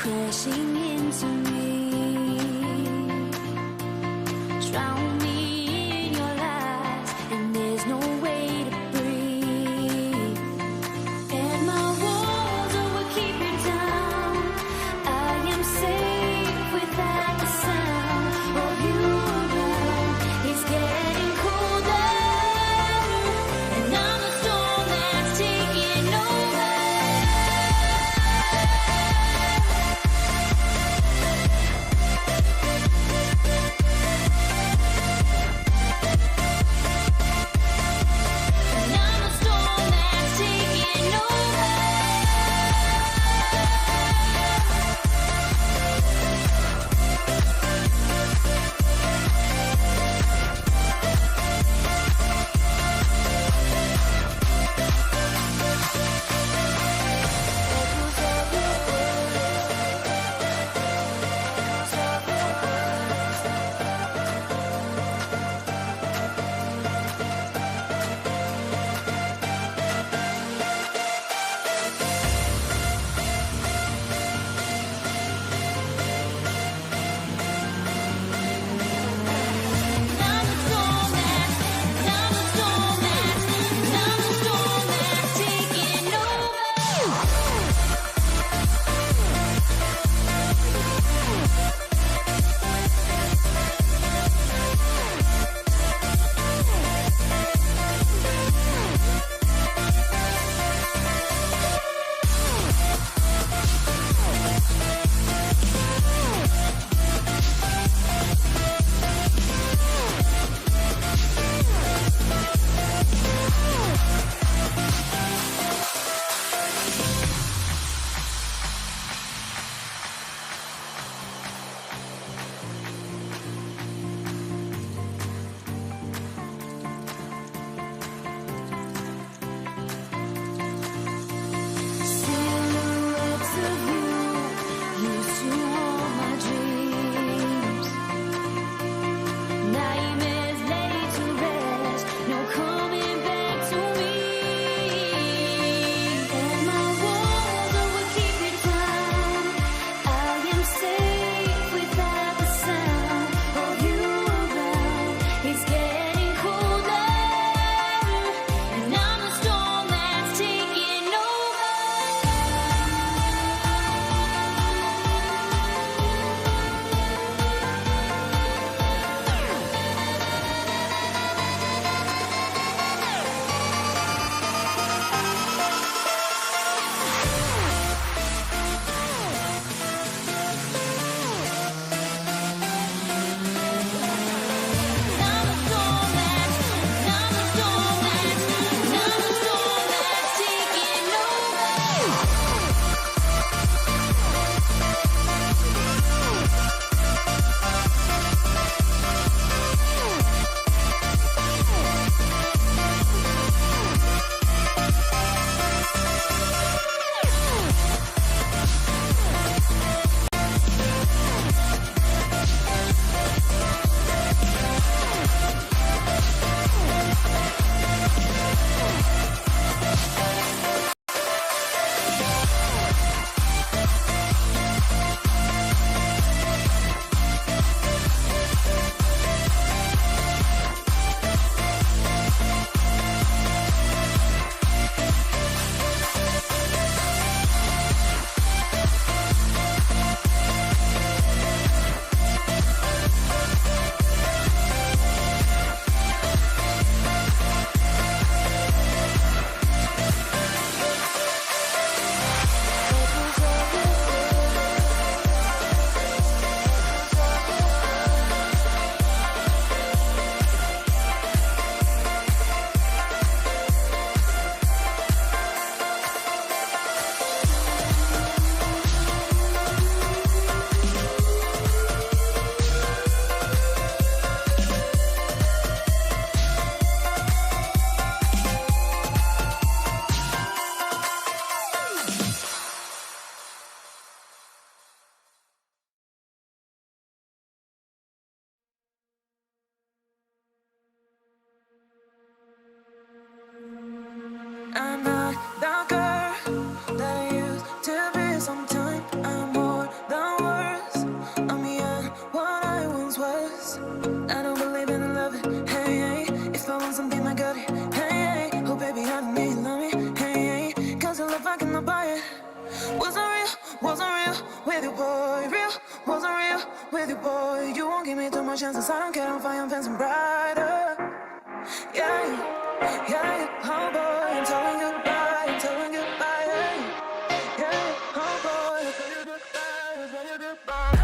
crashing into me. Drown me in your lies, and there's no way to breathe. And my walls will keep you down. I am safe without the sound of you around. It's getting colder, and I'm the storm that's taking over. with you, boy. You won't give me too much chances. I don't care, I'm fine, I'm fencing brighter. Yeah, yeah, oh boy, I'm telling goodbye, I'm telling goodbye. Yeah, oh boy, I'm telling goodbye, I'm telling goodbye.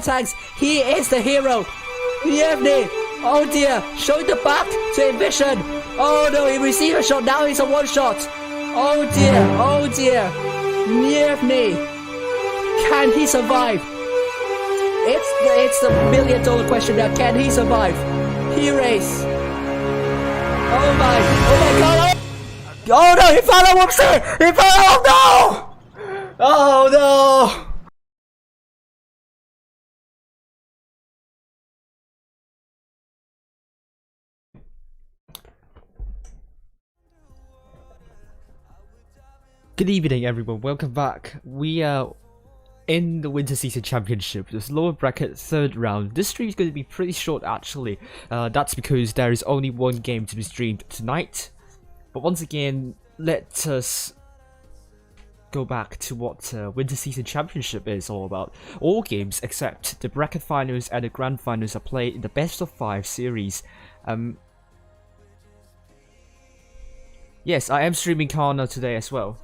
Tags, he is the hero. Yevney, oh dear, showing the back to Ambition. Oh no, he received a shot, now he's a one shot. Oh dear, Yevney, can he survive? It's the $1 million question now, can he survive? He race. Oh my god, oh no, he found a whoopsie, he found a, oh no. Good evening everyone, welcome back. We are in the Winter Season Championship, this lower bracket third round. This stream is going to be pretty short actually. That's because there is only one game to be streamed tonight. But once again, let us go back to what Winter Season Championship is all about. All games except the bracket finals and the grand finals are played in the best of 5 series. Yes, I am streaming CARNA today as well.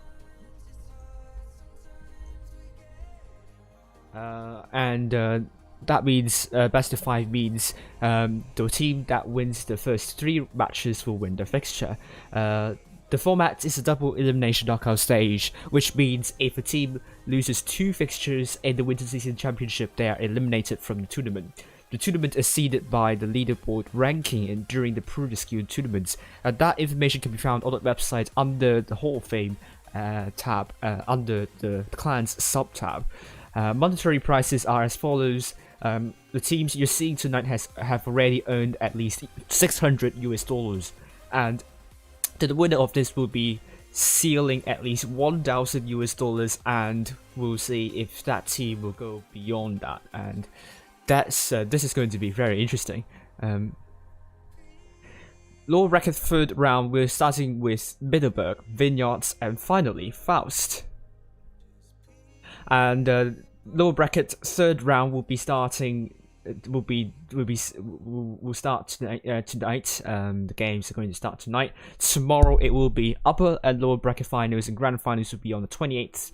That means best of 5 means the team that wins the first 3 matches will win the fixture. The format is a double elimination knockout stage, which means if a team loses 2 fixtures in the Winter Season Championship, they are eliminated from the tournament. The tournament is seeded by the leaderboard ranking during the previous skilled tournaments. That information can be found on the website under the Hall of Fame tab, under the clans sub-tab. Monetary prices are as follows. The teams you're seeing tonight have already earned at least $600 and the winner of this will be sealing at least $1,000 and we'll see if that team will go beyond that, and that's this is going to be very interesting. Lower bracket third round, we're starting with Middelburg, Vineyards, and finally Faust. And lower bracket third round will be starting. Will start tonight. The games are going to start tonight. Tomorrow it will be upper and lower bracket finals, and grand finals will be on the 28th.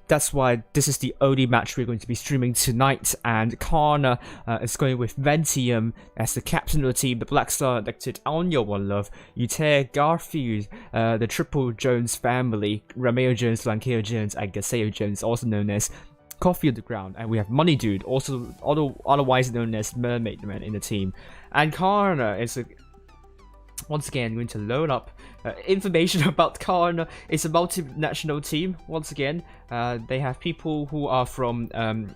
That's why this is the only match we're going to be streaming tonight. And CARNA is going with Ventium as the captain of the team. The Black Star elected Anya One Love, Utair, Garfield, the Triple Jones family, Romeo Jones, Lankeo Jones, and Gaseo Jones, also known as Coffee on the Ground, and we have Money Dude, also otherwise known as Mermaid Man, in the team. And CARNA is once again going to load up information about CARNA. It's a multinational team. Once again, they have people who are from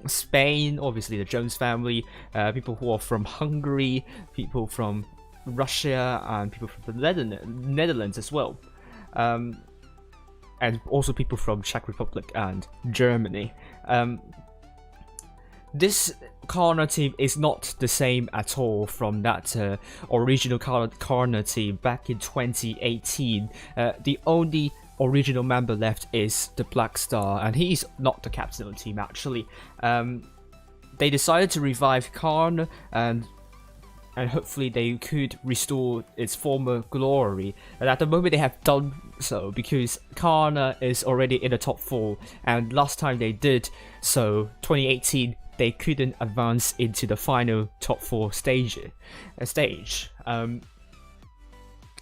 Spain, obviously the Jones family, people who are from Hungary, people from Russia, and people from the Netherlands as well. and also people from Czech Republic and Germany. This CARNA team is not the same at all from that original CARNA team back in 2018. The only original member left is the Black Star, and he's not the captain of the team actually. They decided to revive CARNA, and hopefully they could restore its former glory. And at the moment they have done so, because CARNA is already in the top 4, and last time they did so, 2018, they couldn't advance into the final top 4 stage.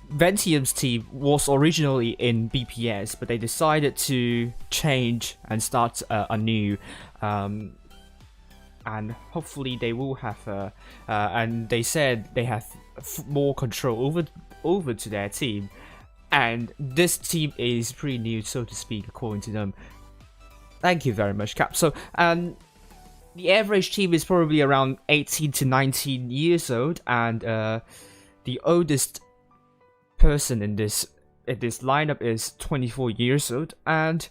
Ventium's team was originally in BPS, but they decided to change and start anew. And hopefully they will have and they said they have more control over to their team, and this team is pretty new, so to speak, according to them. Thank you very much, Cap. So the average team is probably around 18 to 19 years old, and the oldest person in this lineup is 24 years old, and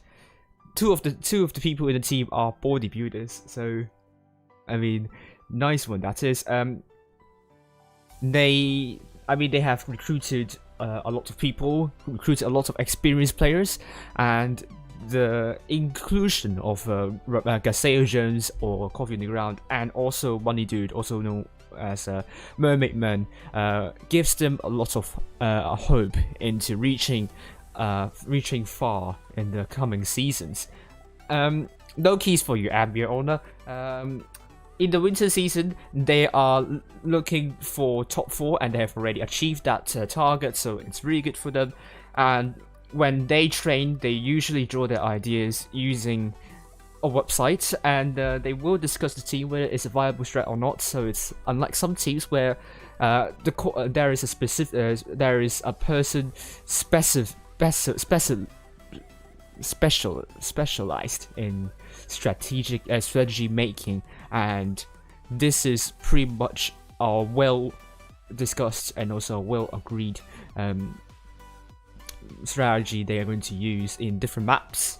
two of the people in the team are bodybuilders. So I mean, nice one that is. They have recruited a lot of people, recruited a lot of experienced players, and the inclusion of Gaseo Jones or Coffee on the Ground, and also Money Dude, also known as Mermaid Man, gives them a lot of hope into reaching far in the coming seasons. No keys for you, Ambient Owner. In the winter season, they are looking for top 4, and they have already achieved that target, so it's really good for them. And when they train, they usually draw their ideas using a website, and they will discuss the team whether it's a viable strat or not. So it's unlike some teams where there is a person specialized in strategy making, and this is pretty much a well discussed and also well agreed strategy they are going to use in different maps.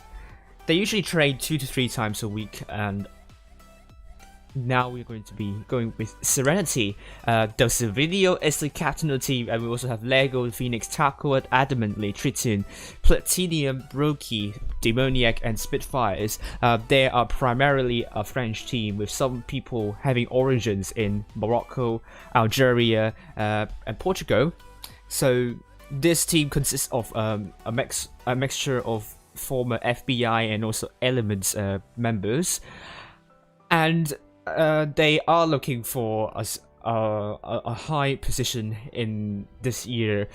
They usually train 2 to 3 times a week, and now we're going to be going with Serenity. Del Silvino is the captain of the team, and we also have Lego, Phoenix, Taco, Adamantly, Triton, Platinum, Brokey, Demoniac, and Spitfires. They are primarily a French team, with some people having origins in Morocco, Algeria, and Portugal. So this team consists of a mixture of former FBI and also Elements members, and they are looking for a high position in this year.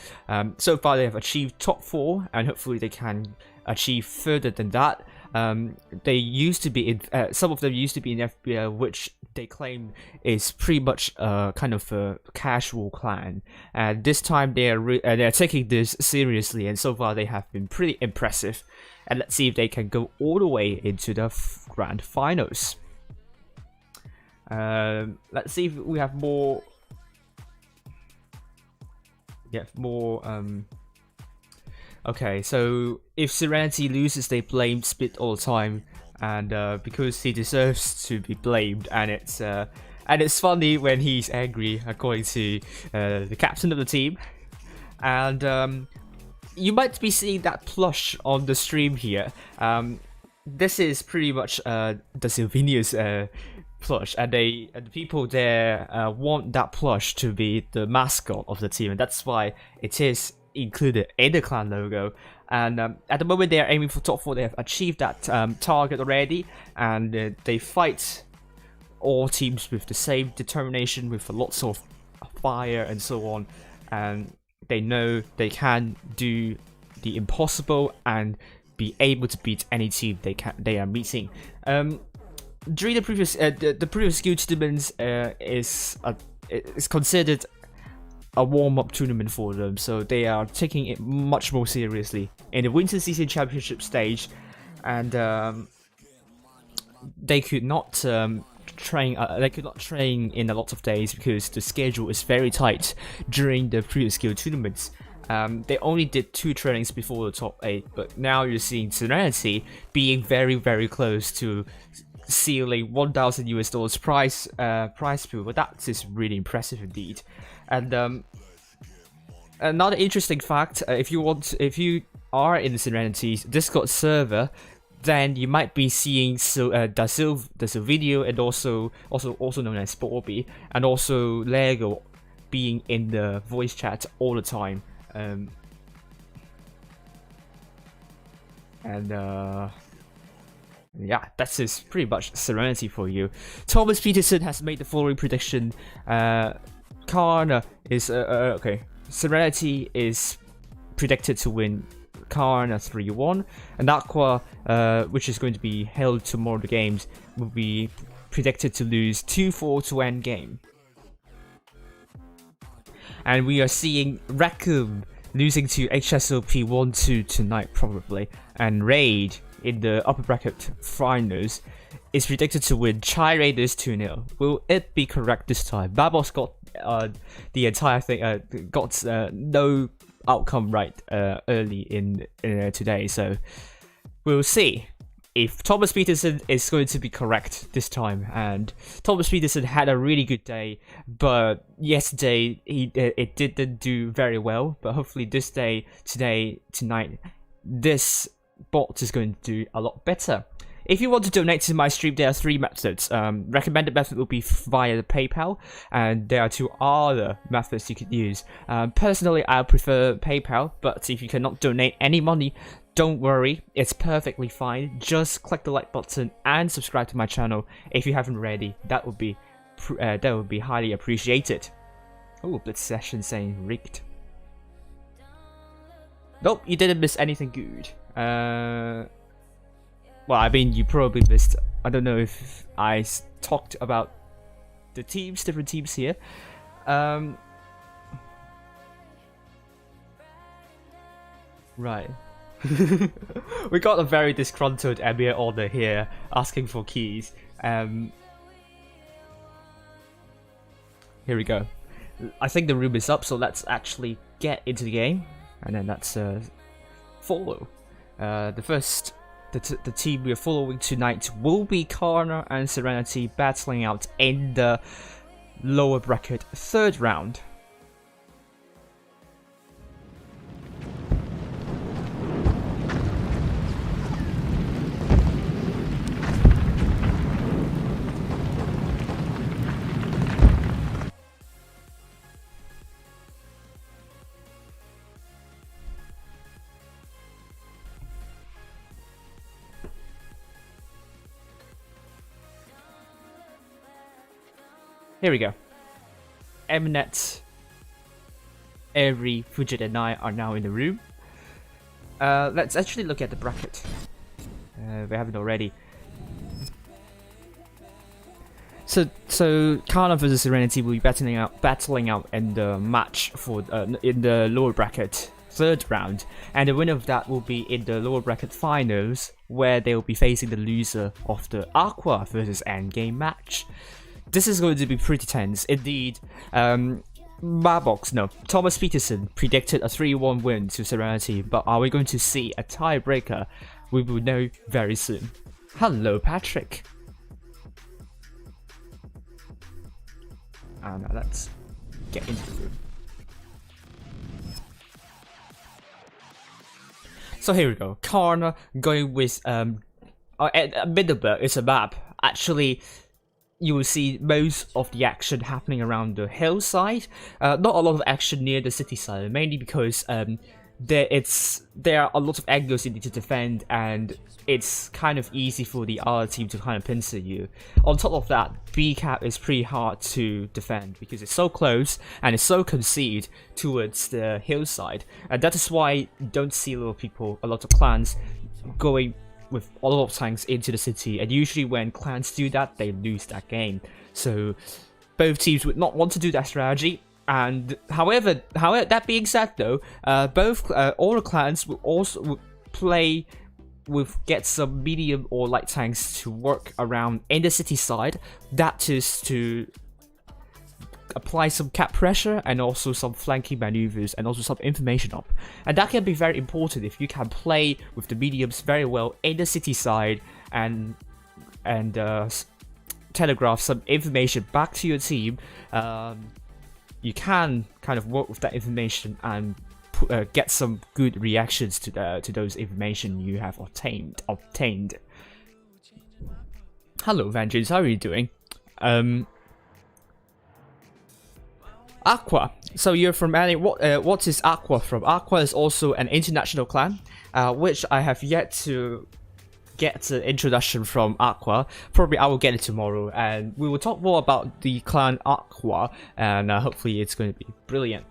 So far they have achieved top 4, and hopefully they can achieve further than that. They used to be in, some of them used to be in FBI, which they claim is pretty much kind of a casual clan, and this time they're taking this seriously, and so far they have been pretty impressive. And let's see if they can go all the way into the grand finals. Let's see if we have more. Okay, so if Serenity loses, they blame Spit all the time, and because he deserves to be blamed, and it's funny when he's angry, according to the captain of the team. And you might be seeing that plush on the stream here. This is pretty much the Silvinius plush, and the people there want that plush to be the mascot of the team, and that's why it is included in the clan logo. And at the moment they are aiming for top 4. They have achieved that target already, and they fight all teams with the same determination, with lots of fire and so on, and they know they can do the impossible and be able to beat any team they are meeting. During the previous skill tournaments is considered a warm-up tournament for them, so they are taking it much more seriously in the winter season championship stage, and they could not train. They could not train in a lot of days because the schedule is very tight during the previous skill tournaments. They only did 2 trainings before the top 8, but now you're seeing Serenity being very, very close to sealing $1,000 prize pool. But that is really impressive indeed. And another interesting fact: if you are in the Serenity Discord server, then you might be seeing the Silvino and also known as Bobby, and also Lego being in the voice chat all the time. Yeah, that's just pretty much Serenity for you. Thomas Peterson has made the following prediction. CARNA is okay. Serenity is predicted to win CARNA 3-1, and AQVA, which is going to be held tomorrow, the games will be predicted to lose 2-4 to end game. And we are seeing Raccoon losing to HSOP 1-2 tonight probably, and Raid in the upper bracket finals is predicted to win Chai Raiders 2-0. Will it be correct this time? Babos got the entire thing, got no outcome right early in today, so we'll see if Thomas Peterson is going to be correct this time. And Thomas Peterson had a really good day, but yesterday it didn't do very well. But hopefully this day, tonight, this bot is going to do a lot better. If you want to donate to my stream, there are 3 methods. Recommended method will be via the PayPal, and there are 2 other methods you could use. Personally, I prefer PayPal, but if you cannot donate any money, don't worry, it's perfectly fine. Just click the like button and subscribe to my channel if you haven't already. That would be highly appreciated. Oh, Blitz session saying rigged. Nope, you didn't miss anything good. Well, I mean, you probably missed. I don't know if I talked about the teams, different teams here. Right. We got a very disgruntled Emir order here asking for keys. Here we go. I think the room is up, so let's actually get into the game, and then let's follow. The team we're following tonight will be CARNA and Serenity battling out in the lower bracket 3rd round. Here we go. Mnet, Avery, Fujit and I are now in the room. Let's actually look at the bracket. We haven't already. So CARNA versus Serenity will be battling out in the match for in the lower bracket 3rd round, and the winner of that will be in the lower bracket finals, where they will be facing the loser of the AQVA versus Endgame match. This is going to be pretty tense indeed. Thomas Peterson predicted a 3-1 win to Serenity, but are we going to see a tiebreaker? We will know very soon. Hello, Patrick. Now let's get into the room. So here we go. CARNA going with Middelburg is a map. Actually, you will see most of the action happening around the hillside. Not a lot of action near the city side, mainly because there are a lot of angles you need to defend, and it's kind of easy for the other team to kind of pincer you. On top of that, B cap is pretty hard to defend because it's so close and it's so concealed towards the hillside, and that is why you don't see a lot of clans going with a lot of tanks into the city, and usually when clans do that, they lose that game. So both teams would not want to do that strategy. And however, that being said though, all the clans will also get some medium or light tanks to work around in the city side. That is to apply some cap pressure and also some flanking maneuvers and also some information up. And that can be very important if you can play with the mediums very well in the city side and telegraph some information back to your team. You can kind of work with that information and get some good reactions to those information you have obtained. Hello, Vengeance. How are you doing? AQVA. So you're from any? What is AQVA from? AQVA is also an international clan, which I have yet to get an introduction from AQVA. Probably I will get it tomorrow, and we will talk more about the clan AQVA, and hopefully it's going to be brilliant.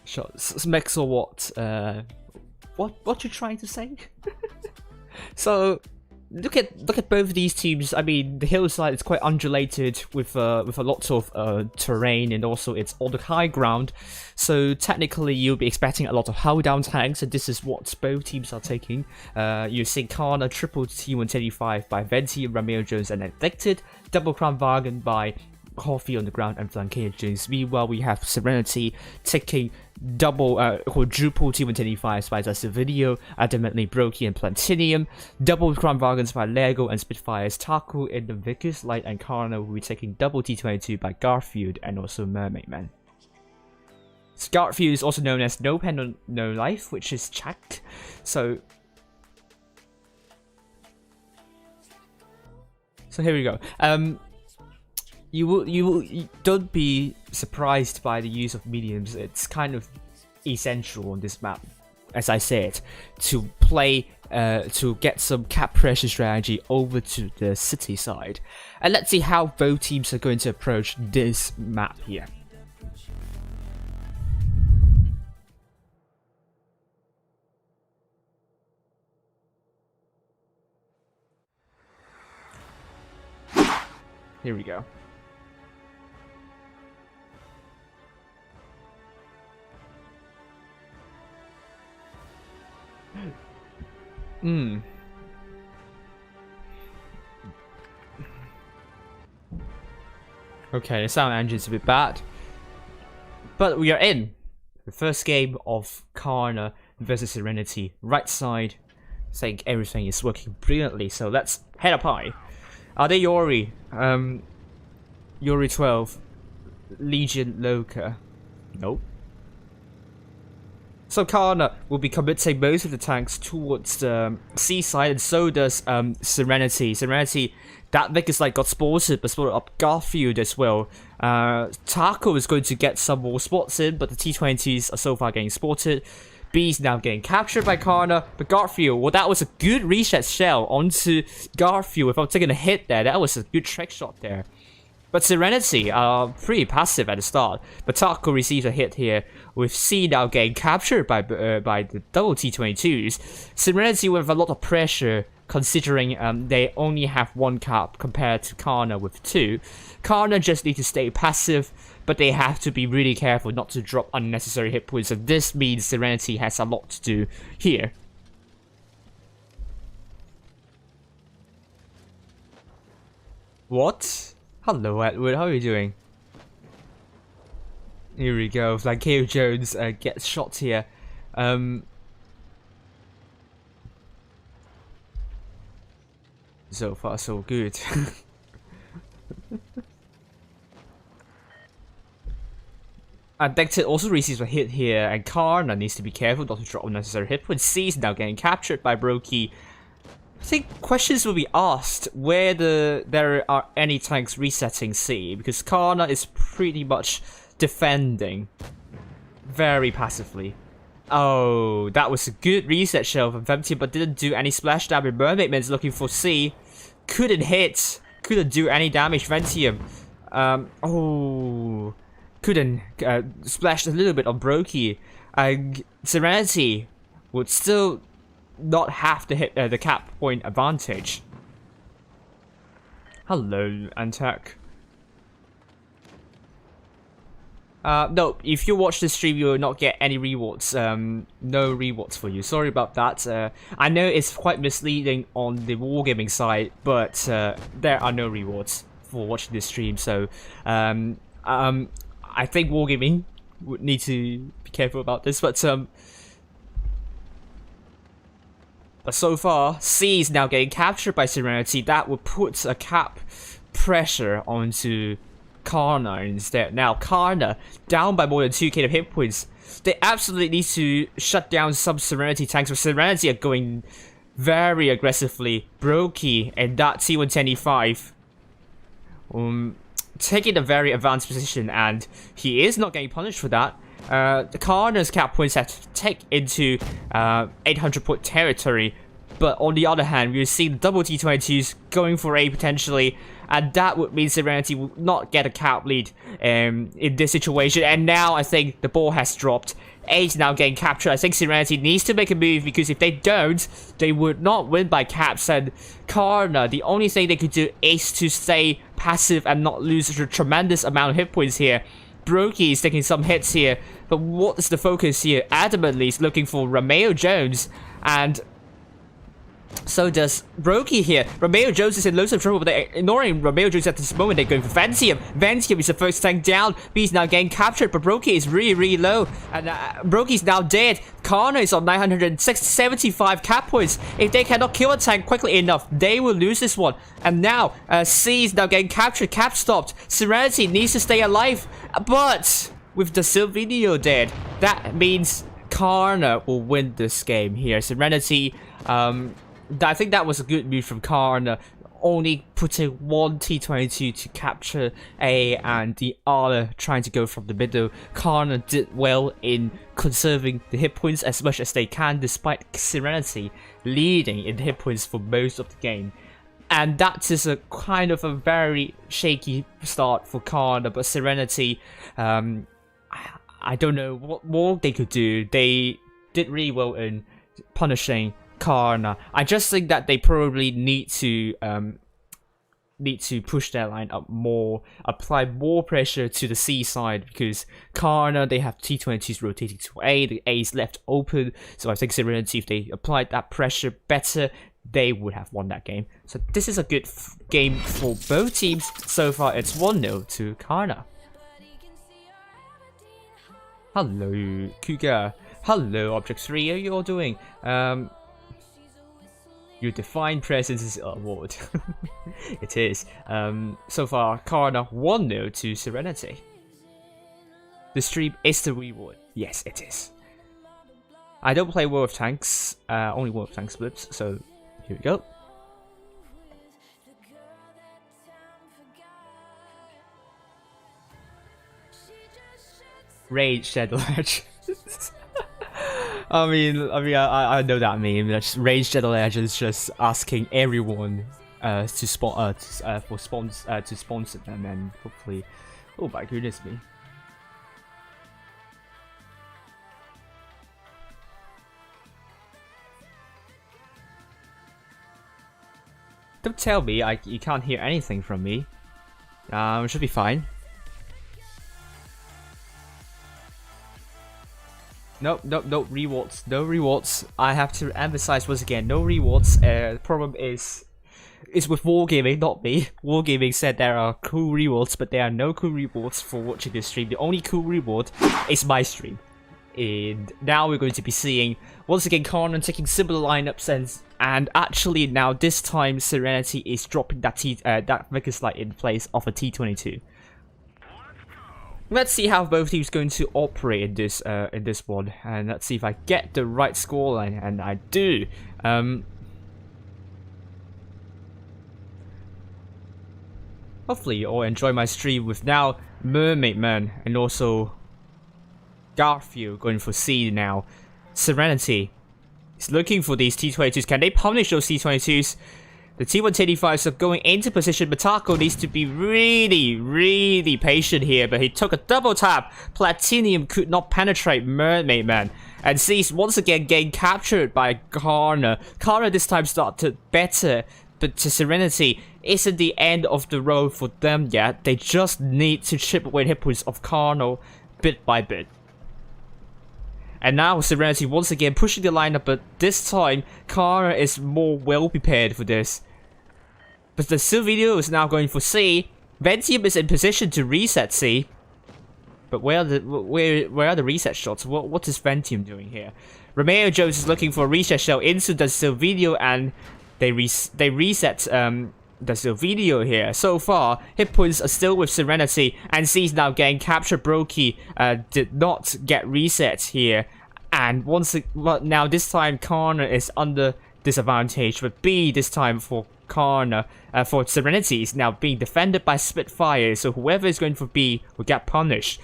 Sure. Smex or what? What you trying to say? So look at both these teams. I mean, the hillside is quite undulated with a lot of terrain, and also it's on the high ground. So technically, you'll be expecting a lot of hold down tanks, and this is what both teams are taking. You're seeing CARNA triple T135 by Venti, Ramiro Jones, and Addicted, double Crown Wagon by Coffee on the ground and Flankier Jones. Meanwhile, we have Serenity taking double quadruple T125s by Video, Adamantly Brokey and Plantinium, double Crown Wagons by Lego and Spitfires, Taku in the Vickers, Light and Carna will be taking double T22 by Garfield and also Mermaid Man. Garfield is also known as No Pen No Life, which is checked. So here we go. You don't be surprised by the use of mediums. It's kind of essential on this map, as I said, to play to get some cap pressure strategy over to the city side. And let's see how both teams are going to approach this map here. Here we go. Okay, the sound engine's a bit bad, but we are in the first game of CARNA versus Serenity. Right side saying everything is working brilliantly, so let's head up high. Are they Yori? Yori 12, Legion Loca? Nope. So CARNA will be committing most of the tanks towards the seaside, and so does Serenity. Serenity, that Vickers Light got spotted, but spotted up Garfield as well. Taco is going to get some more spots in, but the T20s are so far getting spotted. B's now getting captured by CARNA, but Garfield, well, that was a good reset shell onto Garfield without taking a hit there. That was a good trick shot there. But Serenity are pretty passive at the start, but Taco receives a hit here, with C now getting captured by the double T22s. Serenity with a lot of pressure, considering they only have one cap compared to CARNA with two. CARNA just need to stay passive, but they have to be really careful not to drop unnecessary hit points, and this means Serenity has a lot to do here. What? Hello Edward, how are you doing? Here we go, Flankier Jones gets shot here. So far so good. Addicted also receives a hit here, and CARNA needs to be careful not to drop unnecessary hit points. C is now getting captured by Brokey. I think questions will be asked whether there are any tanks resetting C, because CARNA is pretty much defending very passively. Oh, that was a good reset shell from Venti, but didn't do any splash damage. Mermaid Man's looking for C. Couldn't hit. Couldn't do any damage. Ventium. Oh. Couldn't splash a little bit on Brokey. Serenity would still not have to hit the cap point advantage. Hello, Antak. No, if you watch the stream, you will not get any rewards. No rewards for you. Sorry about that. I know it's quite misleading on the wargaming side, but there are no rewards for watching this stream. So, I think wargaming would need to be careful about this. But so far, C is now getting captured by Serenity. That would put a cap pressure onto CARNA instead. Now CARNA down by more than 2k of hit points. They absolutely need to shut down some Serenity tanks, but Serenity are going very aggressively. Brokey and that T125 taking a very advanced position, and he is not getting punished for that. The CARNA's cap points have to take into 800 point territory, but on the other hand, we've seen double T22s going for A potentially, and that would mean Serenity will not get a cap lead in this situation. And now I think the ball has dropped. A is now getting captured. I think Serenity needs to make a move, because if they don't, they would not win by caps. And CARNA, the only thing they could do is to stay passive and not lose a tremendous amount of hit points here. Brokey is taking some hits here, but what is the focus here? Adamantly is looking for Romeo Jones, and so does Brokey here. Romeo Jones is in loads of trouble, but they're ignoring Romeo Jones at this moment. They're going for Ventium. Ventium is the first tank down. B is now getting captured, but Brokey is really low. And Brokey is now dead. CARNA is on 975 cap points. If they cannot kill a tank quickly enough, they will lose this one. And now, C is now getting captured. Cap stopped. Serenity needs to stay alive. But with the Silvinio dead, that means CARNA will win this game here. Serenity, I think that was a good move from CARNA, only putting one T22 to capture A and the other trying to go from the middle. CARNA did well in conserving the hit points as much as they can, despite Serenity leading in hit points for most of the game. And that is a kind of a very shaky start for CARNA, but Serenity, I don't know what more they could do. They did really well in punishing CARNA. I just think that they probably need to push their line up more, apply more pressure to the C side, because CARNA, they have T22s rotating to A, the A is left open, so I think Serenity, if they applied that pressure better, they would have won that game. So this is a good game for both teams. So far it's 1-0 to CARNA. Hello Cougar, hello Object 3, how are you all doing? Your Defined Presence is an award. It is. So far, CARNA 1-0 to Serenity. The stream is the reward. Yes, it is. I don't play World of Tanks, only World of Tanks Blitz, so here we go. Rage Shadow Edge. I know that meme. That's Rage Shadow Legends just asking everyone to sponsor them, and hopefully, oh my goodness me. Don't tell me you can't hear anything from me. Should be fine. No rewards, no rewards. I have to emphasize once again, no rewards. The problem is with Wargaming, not me. Wargaming said there are cool rewards, but there are no cool rewards for watching this stream. The only cool reward is my stream. And now we're going to be seeing, once again, CARNA taking similar lineups, and actually now this time Serenity is dropping that Mega Slide in place of a T22. Let's see how both teams are going to operate in this one, and let's see if I get the right scoreline, and I do. Hopefully you all enjoy my stream with now Mermaid Man and also Garfield going for C now. Serenity is looking for these T22s. Can they punish those T22s? The T125s are going into position, but Taco needs to be really patient here, but he took a double tap. Platinum could not penetrate Mermaid Man, and sees once again getting captured by CARNA. CARNA this time started better, but to Serenity isn't the end of the road for them yet. They just need to chip away hit points of CARNA bit by bit. And now Serenity once again pushing the lineup, but this time CARNA is more well prepared for this. But the Silvino is now going for C. Ventium is in position to reset C. But where are the reset shots? What is Ventium doing here? Romeo Jones is looking for a reset shot into the Silvino, and they reset the Silvino here. So far, hit points are still with Serenity, and C is now getting captured. Brokey did not get reset here, and now this time CARNA is under disadvantage, but B this time for CARNA, for Serenity is now being defended by Spitfire, so whoever is going for B will get punished.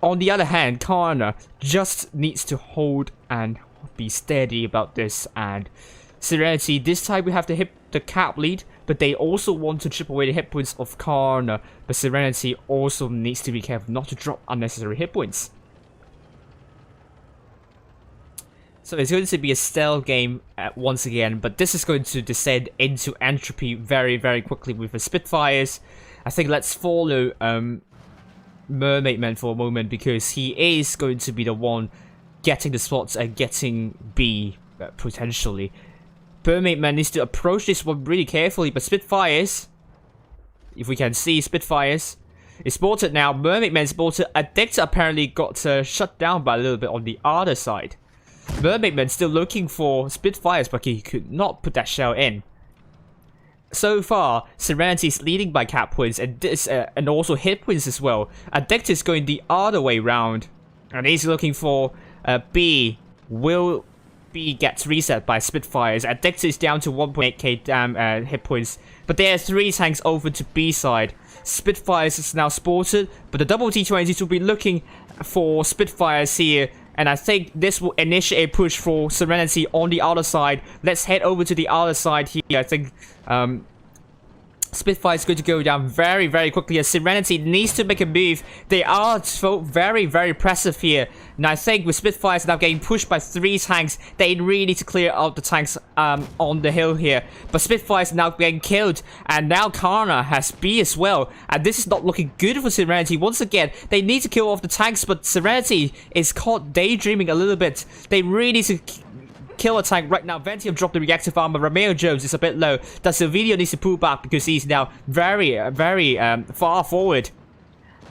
On the other hand, CARNA just needs to hold and be steady about this, and Serenity, this time we have to hit the cap lead, but they also want to chip away the hit points of CARNA, but Serenity also needs to be careful not to drop unnecessary hit points. So it's going to be a stealth game once again, but this is going to descend into entropy very, very quickly with the Spitfires. I think let's follow Mermaid Man for a moment, because he is going to be the one getting the spots and getting B potentially. Mermaid Man needs to approach this one really carefully, but Spitfires, if we can see Spitfires, is spotted now. Mermaid Man spotted. Addictor apparently got shut down by a little bit on the other side. Mermaid Man still looking for Spitfires, but he could not put that shell in. So far, Serenity is leading by cap points and also hit points as well. Addictor is going the other way round, and he's looking for B. Will B gets reset by Spitfires. Addictor is down to 1.8k damn hit points, but there are 3 tanks over to B side. Spitfires is now spotted, but the double T20s will be looking for Spitfires here, and I think this will initiate a push for Serenity on the other side. Let's head over to the other side here. I think Spitfire is going to go down very, very quickly as Serenity needs to make a move. They are so very, very impressive here. And I think with Spitfires now getting pushed by 3 tanks, they really need to clear out the tanks on the hill here. But Spitfire is now getting killed, and now CARNA has B as well. And this is not looking good for Serenity. Once again, they need to kill off the tanks, but Serenity is caught daydreaming a little bit. They really need to kill a tank right now. Ventium dropped the reactive armor. Romeo Jones is a bit low. The Silvino needs to pull back because he's now very, very far forward.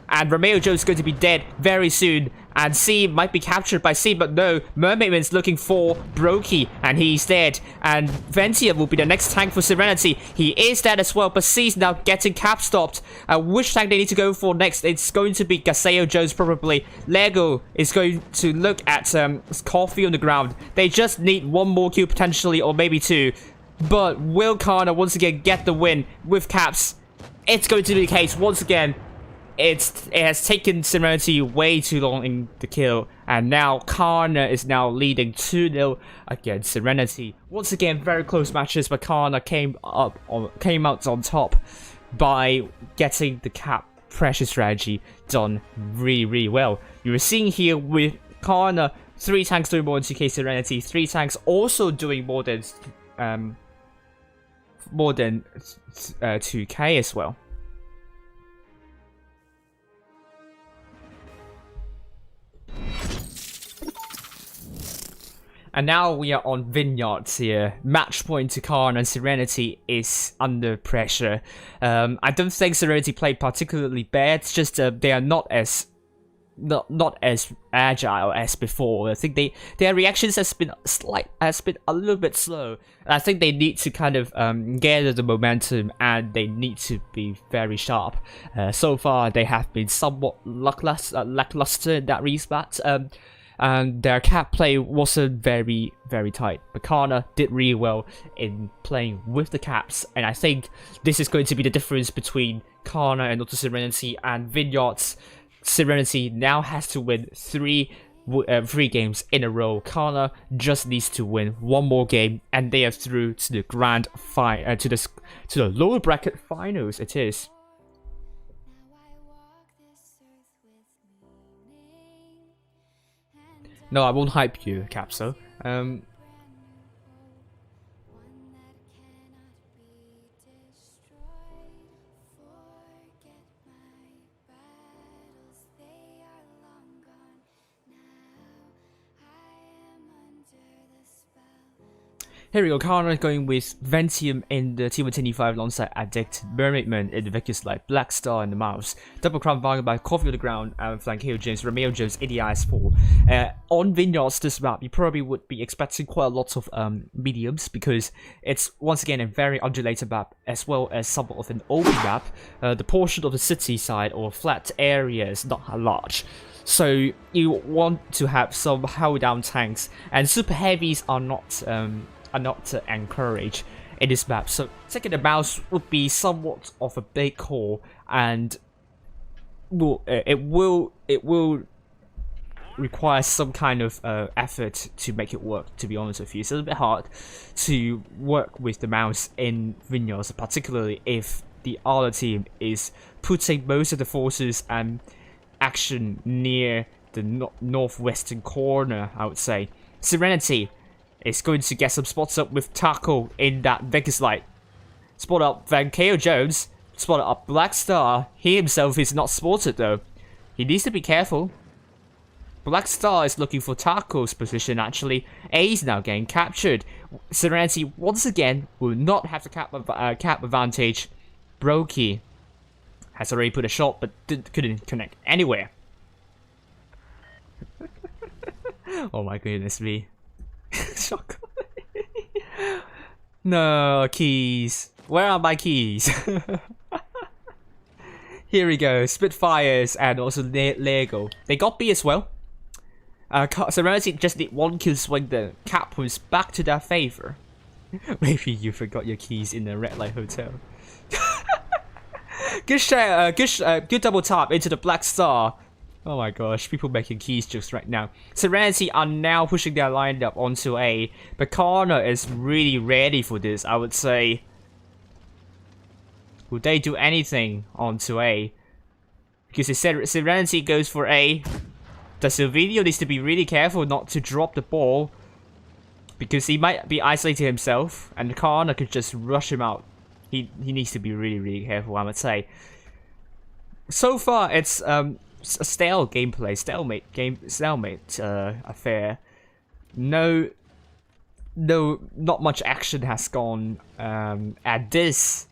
And Romeo Jones is going to be dead very soon. And C might be captured by C, but no. Mermaid Man's looking for Brokey, and he's dead. And Ventium will be the next tank for Serenity. He is dead as well, but C's now getting cap stopped. Which tank they need to go for next? It's going to be Gaseo Jones probably. Lego is going to look at Coffee on the ground. They just need 1 more kill potentially, or maybe 2. But will CARNA once again get the win with caps? It's going to be the case once again. It has taken Serenity way too long in the kill, and now CARNA is now leading 2-0 against Serenity. Once again, very close matches, but CARNA came out on top by getting the cap pressure strategy done really, really well. You were seeing here with CARNA, 3 tanks doing more than 2k, Serenity 3 tanks also doing more than 2k as well. And now we are on Vineyards here. Match point to CARNA, and Serenity is under pressure. I don't think Serenity played particularly bad. It's just they are not as agile as before. I think their reactions has been a little bit slow. I think they need to kind of gather the momentum, and they need to be very sharp. So far, they have been somewhat lackluster in that respect. And their cap play wasn't very, very tight. But CARNA did really well in playing with the caps, and I think this is going to be the difference between CARNA and also Serenity and Vineyards. Serenity now has to win 3 games in a row. CARNA just needs to win 1 more game, and they are through to the grand final, to the lower bracket finals. It is. No, I won't hype you, Capso. Here we go, CARNA going with Ventium in the T125 alongside Addicted, Mermaidman in the Vicus Light, Black Star in the Mouse, Double Crown Bargain by Coffee on the Ground, and Flankeo James, Romeo Jones, ADIS4. On Vineyards, this map, you probably would be expecting quite a lot of mediums because it's once again a very undulated map as well as somewhat of an open map. The portion of the city side or flat area is not large. So you want to have some hold down tanks, and super heavies are not encouraged in this map. So taking the mouse would be somewhat of a big call, and it will require some kind of effort to make it work. To be honest with you, it's a little bit hard to work with the mouse in Vineyards, particularly if the other team is putting most of the forces and action near the northwestern corner. I would say Serenity is going to get some spots up with Taco in that Vegas Light. Spot up Flankeo Jones, spot up Black Star. He himself is not spotted though. He needs to be careful. Black Star is looking for Taco's position actually. A is now getting captured. Serenity once again will not have the cap advantage. Brokey has already put a shot but couldn't connect anywhere. Oh my goodness me. Shock. No, keys. Where are my keys? Here we go. Spitfires and also Lego. They got B as well. Serenity just need one kill swing the cap points back to their favor. Maybe you forgot your keys in the red light hotel. Good share, good double tap into the Black Star. Oh my gosh, people making keys jokes right now. Serenity are now pushing their lineup onto A, but CARNA is really ready for this, I would say. Would they do anything onto A? Because if Serenity goes for A, the Silvino needs to be really careful not to drop the ball, because he might be isolating himself, and CARNA could just rush him out. He needs to be really careful, I would say. So far, it's a stale gameplay, stalemate affair. Not much action has gone at this.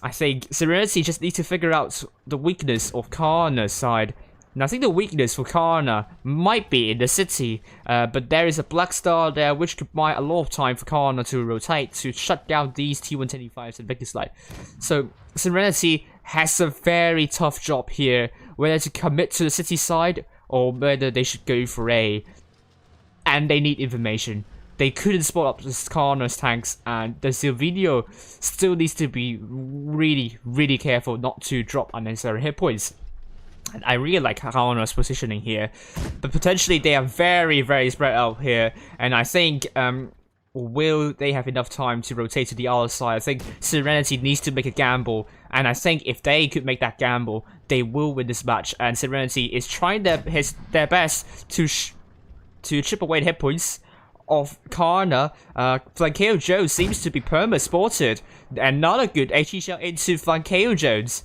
I think Serenity just needs to figure out the weakness of CARNA's side. And I think the weakness for CARNA might be in the city, but there is a Black Star there which could buy a lot of time for CARNA to rotate to shut down these T125s and Vicus Light. So Serenity has a very tough job here, whether to commit to the city side or whether they should go for A. And they need information. They couldn't spot up the CARNA's tanks, and the Silvino still needs to be really careful not to drop unnecessary hit points. And I really like CARNA's positioning here, but potentially they are very spread out here, and I think will they have enough time to rotate to the other side? I think Serenity needs to make a gamble, and I think if they could make that gamble, they will win this match. And Serenity is trying their best to chip away the hit points of CARNA. Flankeo Jones seems to be perma-spotted. Another good HE shell into Flankeo Jones.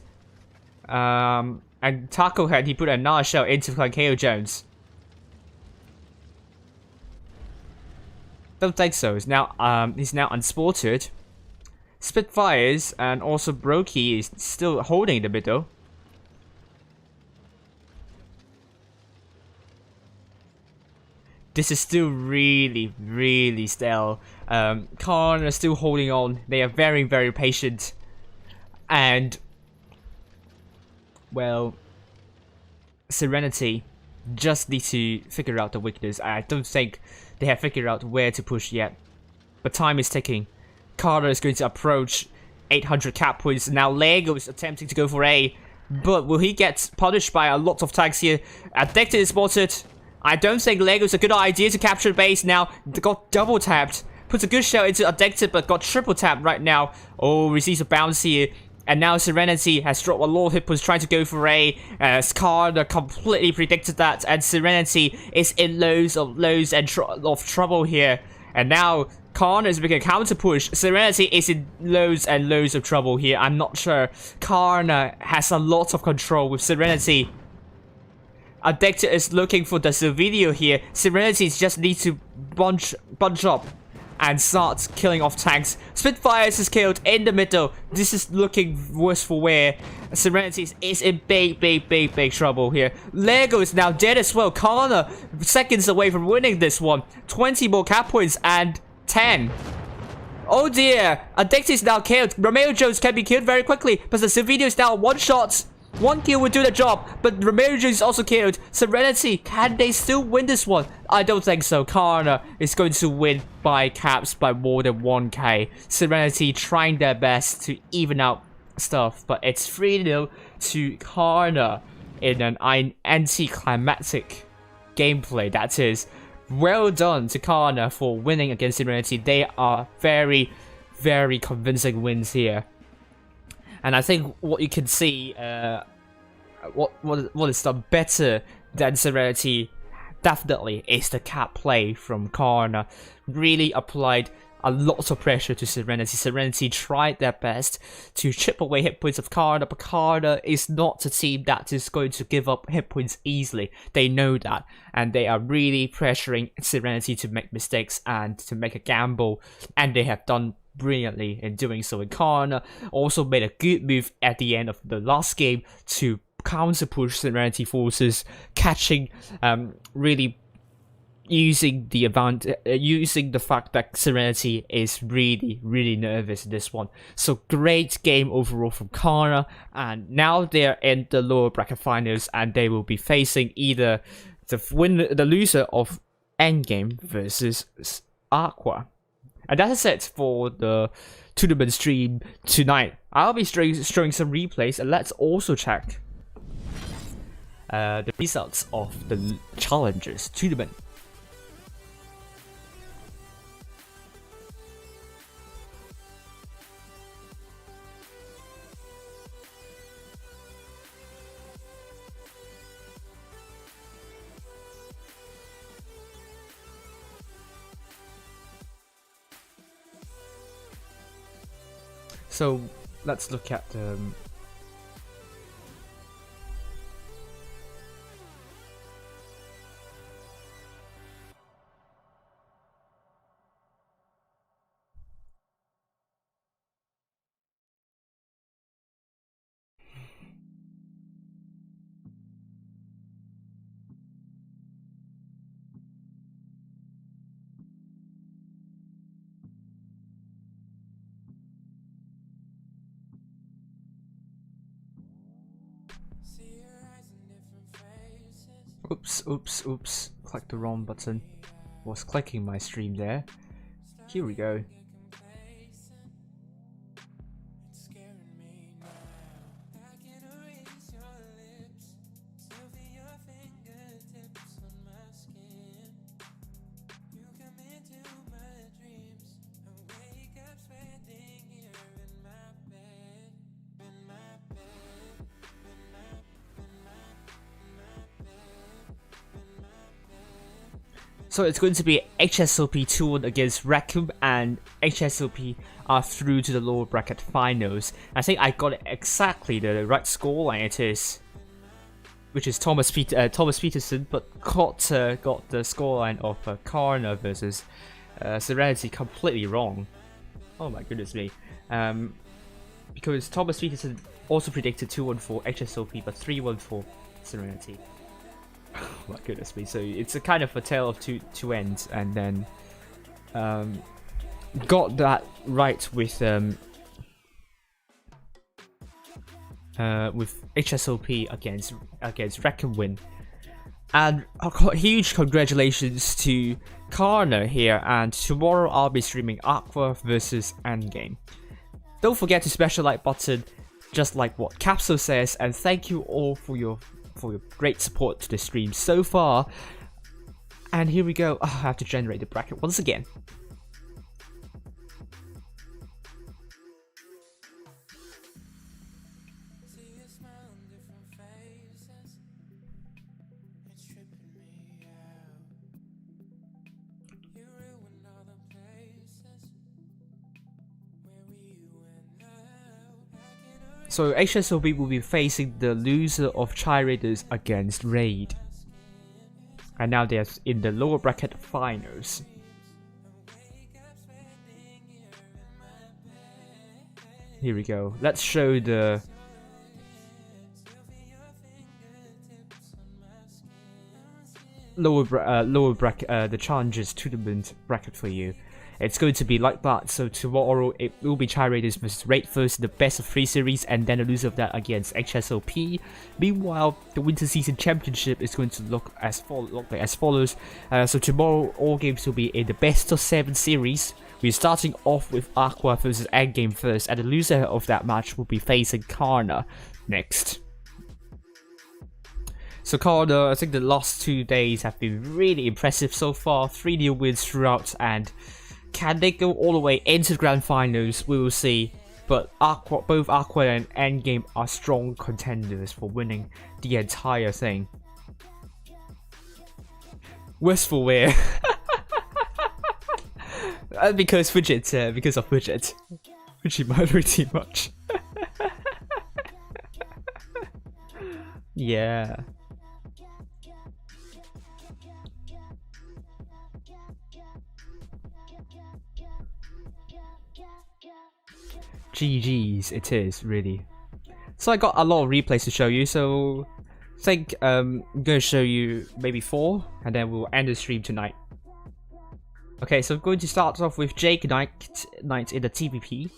And Taco had he put another shell into Flankeo Jones. Don't think so. He's now unspotted. Spitfires and also Brokey is still holding in the middle. This is still really stale. CARNA is still holding on. They are very patient. And well, Serenity just need to figure out the weakness. I don't think they have figured out where to push yet. But time is ticking. CARNA is going to approach 800 cap points. Now Lego is attempting to go for A. But will he get punished by a lot of tags here? Addicted is spotted. I don't think Lego's a good idea to capture base now. They got double tapped. Puts a good shell into Addicted, but got triple tapped right now. Oh, receives a bounce here. And now Serenity has dropped a lot of hit points trying to go for A. CARNA completely predicted that, and Serenity is in loads and trouble here. And now CARNA is making a counter push. Serenity is in loads of trouble here. I'm not sure. CARNA has a lot of control with Serenity. Addicted is looking for the Silvino here. Serenity just needs to bunch up and starts killing off tanks. Spitfires is killed in the middle. This is looking worse for wear. Serenity is in big trouble here. Lego is now dead as well. CARNA seconds away from winning this one. 20 more cap points and 10. Oh dear, Addicted is now killed. Romeo Jones can be killed very quickly, but the Silvino is now one shot. One kill would do the job, but Romeo Jones is also killed. Serenity, can they still win this one? I don't think so. CARNA is going to win by caps by more than 1k. Serenity trying their best to even out stuff, but it's 3-0 to CARNA in an anticlimactic gameplay. That is, well done to CARNA for winning against Serenity. They are very convincing wins here. And I think what you can see, what is done better than Serenity, definitely is the cap play from CARNA. Really applied a lot of pressure to Serenity. Serenity tried their best to chip away hit points of CARNA, but CARNA is not a team that is going to give up hit points easily. They know that, and they are really pressuring Serenity to make mistakes and to make a gamble, and they have done brilliantly in doing so. And CARNA also made a good move at the end of the last game to counter push Serenity forces, catching really using the fact that Serenity is really nervous in this one. So great game overall from CARNA, and now they're in the lower bracket finals, and they will be facing either the loser of Endgame versus AQVA. And that is it for the tournament stream tonight. I'll be showing some replays, and let's also check the results of the Challengers tournament. So let's look at oops, clicked the wrong button. Was clicking my stream there. Here we go. So it's going to be HSOP 2-1 against Raccoon, and HSOP are through to the lower bracket finals. I think I got exactly the right scoreline. It is, which is Thomas Peterson, but got the scoreline of CARNA versus Serenity completely wrong. Oh my goodness me! Because Thomas Peterson also predicted 2-1 for HSOP, but 3-1 for Serenity. Oh my goodness me! So it's a kind of a tale of two ends, and then got that right with HSOP against Reckon Win. And huge congratulations to CARNA here, and tomorrow I'll be streaming AQVA versus Endgame. Don't forget to smash the like button, just like what Capsule says, and thank you all for your great support to the stream so far. And here we go. Oh, I have to generate the bracket once again. So HSOB will be facing the loser of Chai Raiders against Raid. And now they're in the lower bracket finals. Here we go. Let's show the lower bracket, the challenges tournament bracket for you. It's going to be like that. So tomorrow it will be Chai Raiders versus Raid first in the best of 3 series, and then the loser of that against HSOP. Meanwhile, the Winter Season Championship is going to look as follows. So tomorrow all games will be in the best of 7 series. We're starting off with AQVA versus Endgame first, and the loser of that match will be facing CARNA next. So CARNA, I think the last 2 days have been really impressive so far. 3 new wins throughout, and can they go all the way into the grand finals? We will see. But both AQVA and Endgame are strong contenders for winning the entire thing. Wistful wear. Because Fidget, because of Fidget. Which might be too much. Yeah. GG's it is, really. So I got a lot of replays to show you, so I think I'm going to show you maybe 4, and then we'll end the stream tonight. Okay, so I'm going to start off with Jake Knight in the TVP.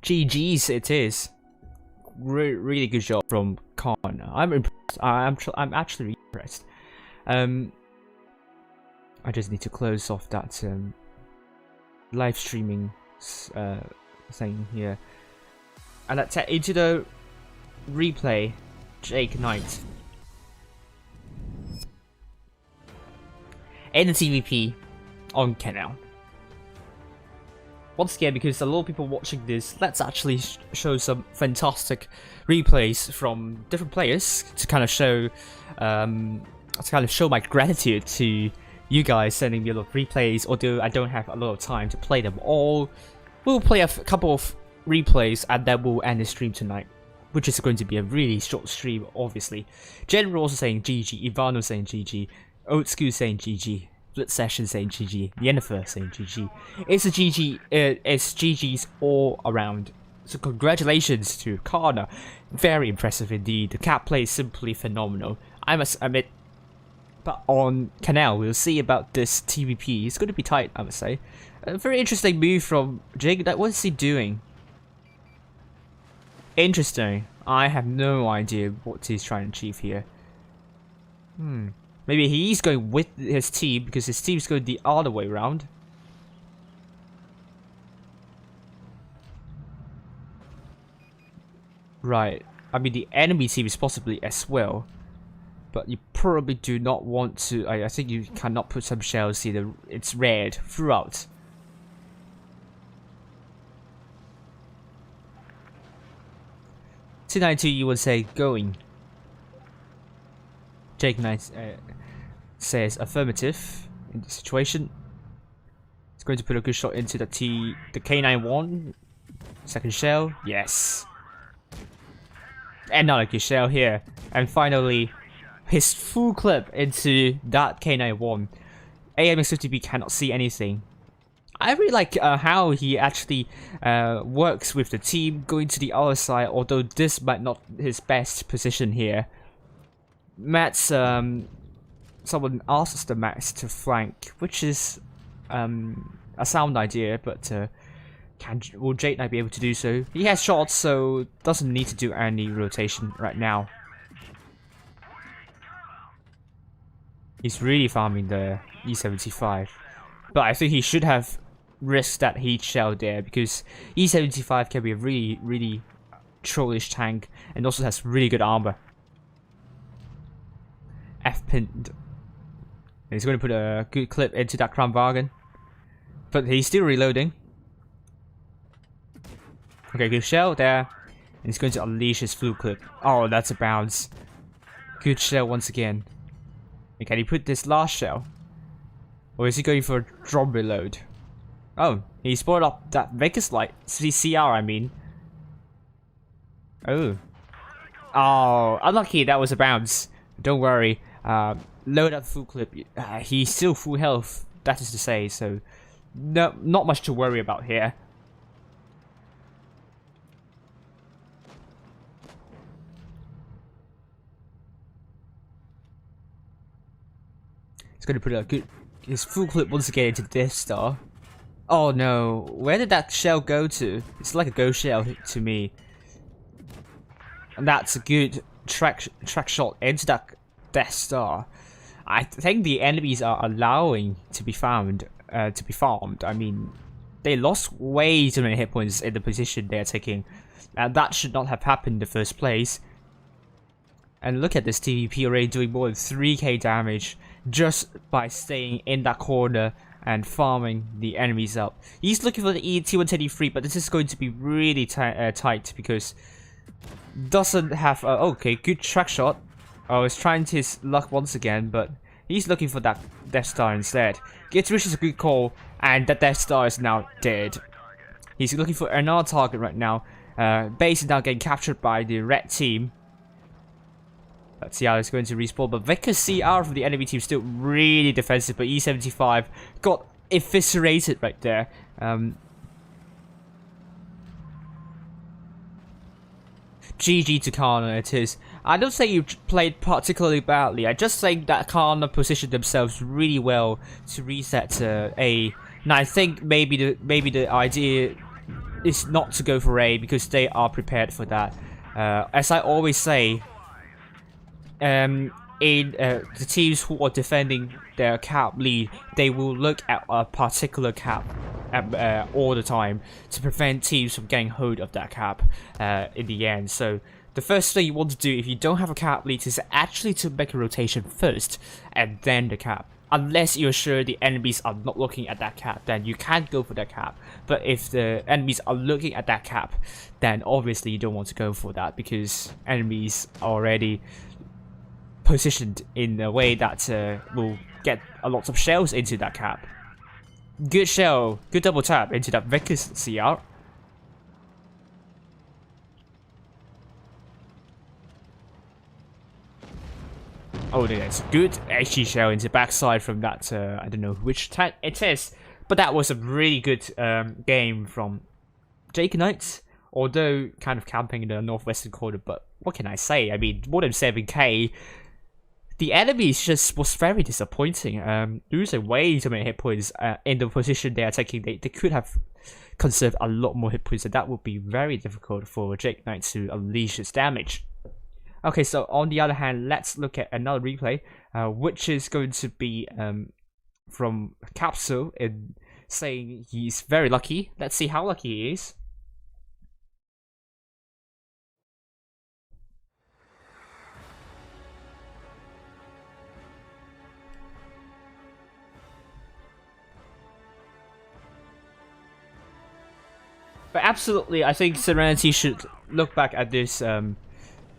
GG's it is. Really good job from CARNA. I'm impressed. I'm actually impressed. I just need to close off that live streaming thing here, and let's head into the replay. Jake Knight in the TVP on Canal. Once again, because a lot of people watching this, let's actually show some fantastic replays from different players to kind of show my gratitude to you guys sending me a lot of replays, although I don't have a lot of time to play them all. We'll play a couple of replays and then we'll end the stream tonight, which is going to be a really short stream, obviously. General also saying GG, Ivano saying GG, Old School saying GG, Blitz Session saying GG, Yennefer saying GG. It's a GG, it's GG's all around. So congratulations to CARNA. Very impressive indeed. The cat play is simply phenomenal, I must admit. But on Canal, we'll see about this TVP. It's going to be tight, I must say. A very interesting move from Jake. What is he doing? Interesting. I have no idea what he's trying to achieve here. Maybe he's going with his team because his team's going the other way around. Right. I mean, the enemy team is possibly as well. But you probably do not want to. I think you cannot put some shells here. It's red throughout. T92, you would say going. Jake Knight says affirmative in the situation. It's going to put a good shot into the K91. Second shell, yes. Another good shell here, and finally his full clip into that K91. AMX50B cannot see anything. I really like how he actually works with the team, going to the other side, although this might not his best position here. Matt's, someone asks the Max to flank, which is a sound idea, but will Jake Knight be able to do so? He has shots, so doesn't need to do any rotation right now. He's really farming the E75, but I think he should have risked that heat shell there because E75 can be a really trollish tank and also has really good armor. F-pinned. He's going to put a good clip into that Crown Bargain, but he's still reloading. Okay, good shell there, and he's going to unleash his flu clip. Oh, that's a bounce. Good shell once again. Can he put this last shell? Or is he going for a drum reload? Oh, he spotted up that Vegas light. CR, I mean. Oh. Oh, unlucky, that was a bounce. Don't worry. Load up full clip. He's still full health, that is to say, so no, not much to worry about here. He's gonna put a good his full clip once again into Death Star. Oh no, where did that shell go to? It's like a ghost shell to me. And that's a good track shot into that Death Star. I think the enemies are allowing to be farmed. I mean, they lost way too many hit points in the position they are taking, and that should not have happened in the first place. And look at this TVP already doing more than 3k damage just by staying in that corner and farming the enemies up. He's looking for the T123, but this is going to be really tight because doesn't have okay, good track shot. I was trying his luck once again, but he's looking for that Death Star instead. Attribution is a good call, and that Death Star is now dead. He's looking for another target right now. Base is now getting captured by the red team. Let's see how it's going to respawn, but Vickers CR from the enemy team still really defensive, but E75 got eviscerated right there. GG to CARNA it is. I don't say you played particularly badly, I just think that CARNA positioned themselves really well to reset A. And I think maybe the idea is not to go for A because they are prepared for that. As I always say, in the teams who are defending their cap lead, they will look at a particular cap all the time to prevent teams from getting hold of that cap in the end. So the first thing you want to do if you don't have a cap lead is actually to make a rotation first and then the cap. Unless you're sure the enemies are not looking at that cap, then you can't go for that cap. But if the enemies are looking at that cap, then obviously you don't want to go for that because enemies are already positioned in a way that will get a lot of shells into that cap. Good shell, good double tap into that Vickers CR. Oh, there's a good HG shell into backside from that, I don't know which tank it is, but that was a really good game from Jake Knights, although kind of camping in the northwestern corner, but what can I say? I mean, more than 7k. The enemies just was very disappointing. Losing way too many hit points in the position they are taking. They could have conserved a lot more hit points, and that would be very difficult for Jake Knight to unleash his damage. Okay, so on the other hand, let's look at another replay, which is going to be from Capsule in saying he's very lucky. Let's see how lucky he is. But absolutely, I think Serenity should look back at this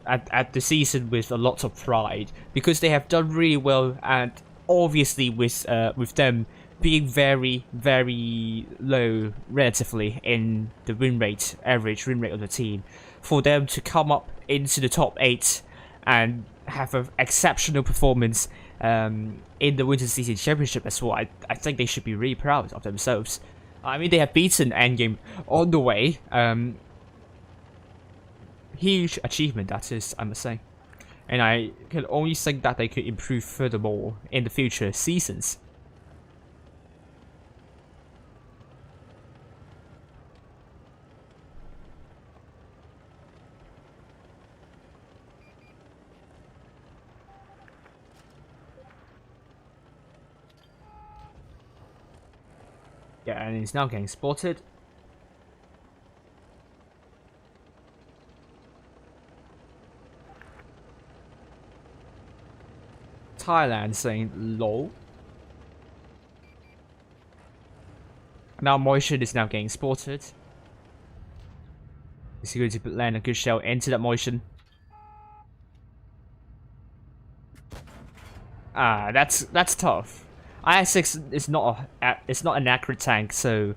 at the season with a lot of pride because they have done really well, and obviously with them being very low relatively in the average win rate of the team, for them to come up into the top 8 and have an exceptional performance in the Winter Season Championship as well, I think they should be really proud of themselves. I mean, they have beaten Endgame on the way. Huge achievement, that is, I must say. And I can only think that they could improve furthermore in the future seasons. Yeah, and he's now getting spotted. Thailand saying lol. Now Motion is now getting spotted. Is he going to land a good shell into that Motion? Ah, that's tough. IS-6 is not an accurate tank, so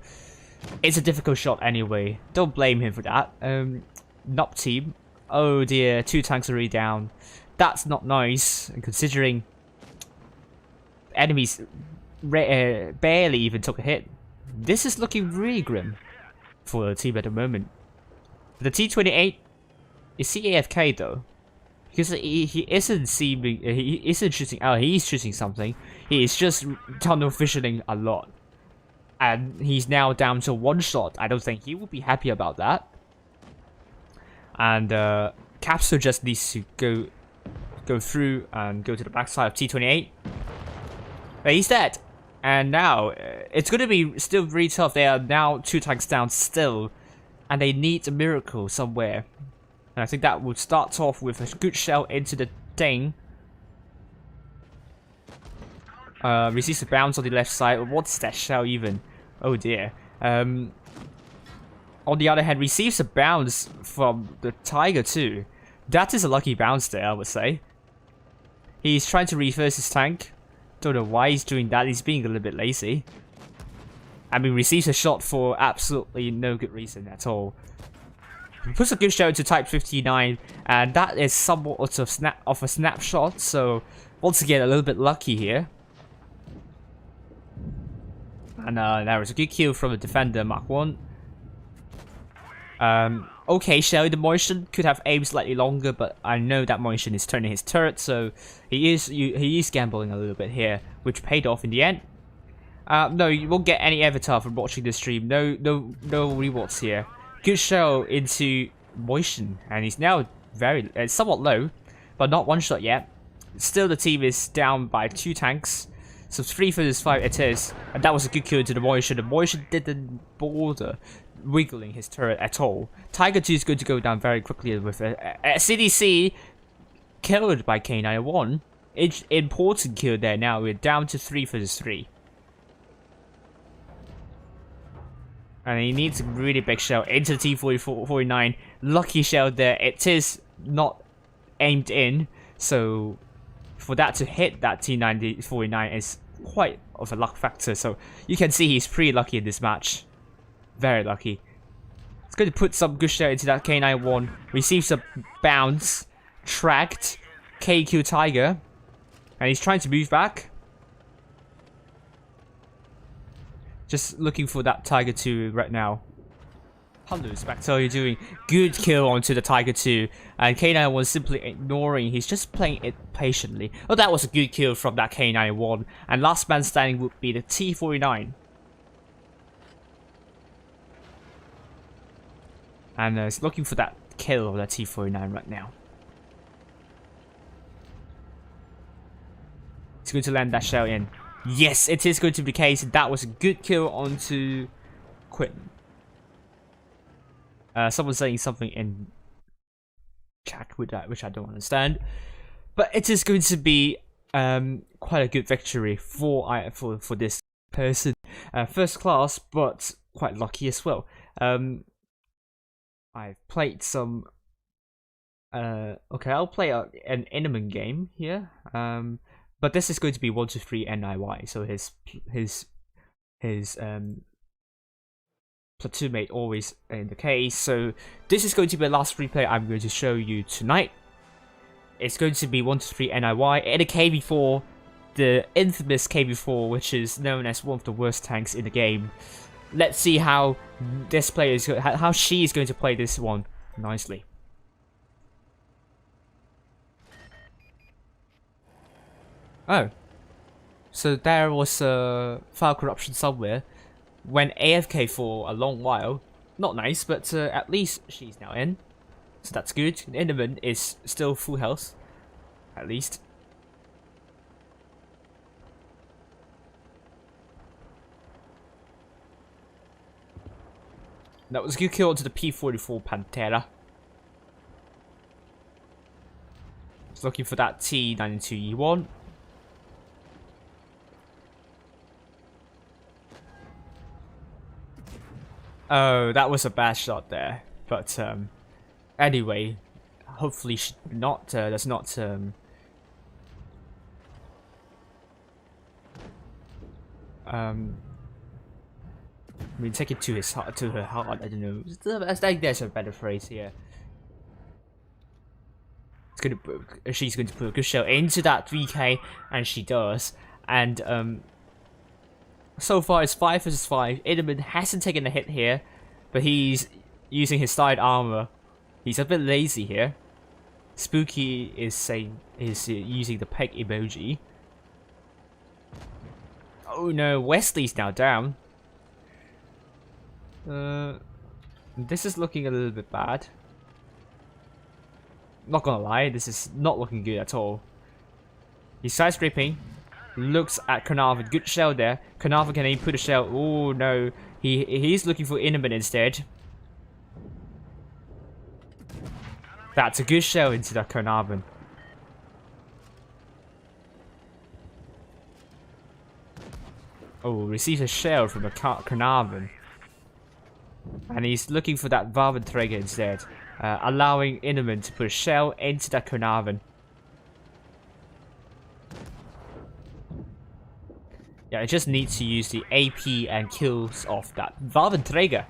it's a difficult shot anyway. Don't blame him for that. Nop team. Oh dear, 2 tanks already down. That's not nice, considering enemies barely even took a hit. this is looking really grim for the team at the moment. The T28 is CAFK though, because he isn't seeming, he isn't shooting out. He's shooting something. He is just tunnel visioning a lot, and he's now down to 1 shot. I don't think he will be happy about that. And Capsule just needs to go through and go to the backside of T28. But he's dead. And now it's going to be still really tough. They are now 2 tanks down still, and they need a miracle somewhere. And I think that would start off with a good shell into the thing. Receives a bounce on the left side. What's that shell even? Oh dear. On the other hand, receives a bounce from the Tiger too. That is a lucky bounce there, I would say. He's trying to reverse his tank. Don't know why he's doing that. He's being a little bit lazy. I mean, receives a shot for absolutely no good reason at all. Puts a good shell into Type 59, and that is somewhat of a snapshot. So once again, a little bit lucky here. And there was a good kill from the defender, Mark 1. Okay, Shelly, the Motion could have aimed slightly longer, but I know that Motion is turning his turret, so he is gambling a little bit here, which paid off in the end. No, you won't get any avatar from watching this stream. No rewards here. Good shell into Motion, and he's now somewhat low, but not 1 shot yet. Still, the team is down by 2 tanks. So 3 versus 5 it is, and that was a good kill into the Motion. The Motion didn't bother wiggling his turret at all. Tiger 2 is going to go down very quickly with a CDC killed by K91. Important kill there. Now we're down to 3 versus 3. And he needs a really big shell into the T49. Lucky shell there. It is not aimed in, so for that to hit that T49 is quite of a luck factor. So you can see he's pretty lucky in this match. Very lucky. It's going to put some good shell into that K91. Receives a bounce. Tracked. KQ Tiger. And he's trying to move back. Just looking for that Tiger 2 right now. Hello, Spectre, how are you doing? Good kill onto the Tiger 2. And K91 simply ignoring. He's just playing it patiently. Oh, that was a good kill from that K91. And last man standing would be the T49. And he's looking for that kill of that T49 right now. He's going to land that shell in. Yes, it is going to be the case. That was a good kill onto Quinn. Someone's saying something in chat with that, which I don't understand. But it is going to be quite a good victory for this person. First class, but quite lucky as well. I've played some. Okay, I'll play an Inman game here. But this is going to be 1-3 NIY. So his platoon mate always in the case. So this is going to be the last replay I'm going to show you tonight. It's going to be 1-3 NIY in a KV4, the infamous KV4, which is known as one of the worst tanks in the game. Let's see how this player is, how she is going to play this one nicely. Oh, so there was a file corruption somewhere. Went AFK for a long while. Not nice, but at least she's now in. So that's good. Inman is still full health. At least. That was a good kill onto the P44 Pantera. Just looking for that T92E1. Oh, that was a bad shot there. But anyway, hopefully she does not I mean, take it to his heart, to her heart. I don't know. I think there's a better phrase here. She's going to put a good shell into that 3K, and she does. And So far it's 5 versus 5. Inman hasn't taken a hit here, but he's using his side armor. He's a bit lazy here. Spooky is using the peg emoji. Oh no, Wesley's now down. This is looking a little bit bad. Not gonna lie, this is not looking good at all. He's side scraping. Looks at Carnarvon. Good shell there. Carnarvon can put a shell. Oh no. He's looking for Inman instead. That's a good shell into that Carnarvon. Oh, receives a shell from a Carnarvon. And he's looking for that Varventräger instead. Allowing Inman to put a shell into that Carnarvon. Yeah, I just need to use the AP and kills off that Varventräger.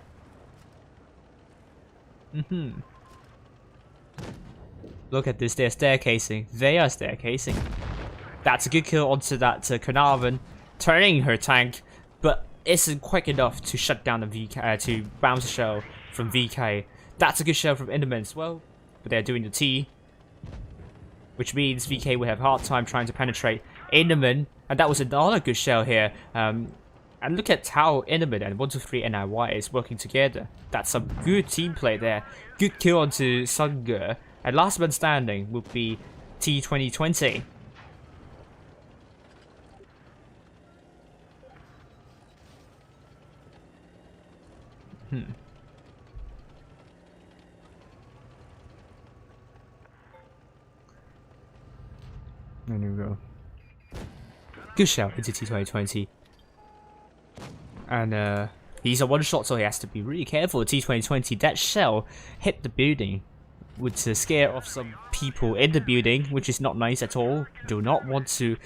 Look at this, they're staircasing. They are staircasing. That's a good kill onto that Carnarvon, turning her tank, but isn't quick enough to shut down the VK, to bounce a shell from VK. That's a good shell from Inman as well, but they're doing the T, which means VK will have a hard time trying to penetrate Inman, and that was another good shell here. And look at how Inman and 123 NIY is working together. That's some good team play there. Good kill onto Sunger. And last man standing would be T2020. There we go. Good shell into T2020. And he's a one-shot, so he has to be really careful with T2020. That shell hit the building, would scare off some people in the building, which is not nice at all. Do not want to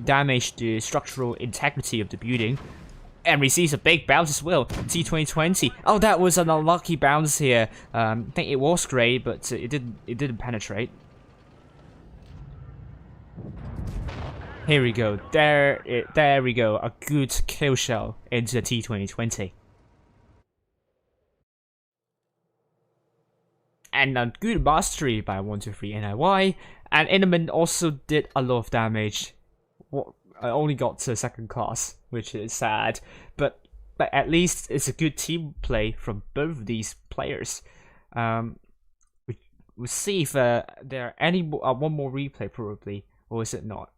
damage the structural integrity of the building. And receives a big bounce as well. T2020. Oh, that was an unlucky bounce here. I think it was great, but it didn't penetrate. Here we go. There we go. A good kill shell into the T2020. And a good mastery by 123 NIY. And Inman also did a lot of damage. I only got to second class, which is sad. But at least it's a good team play from both of these players. We'll see if there are any one more replay probably, or is it not?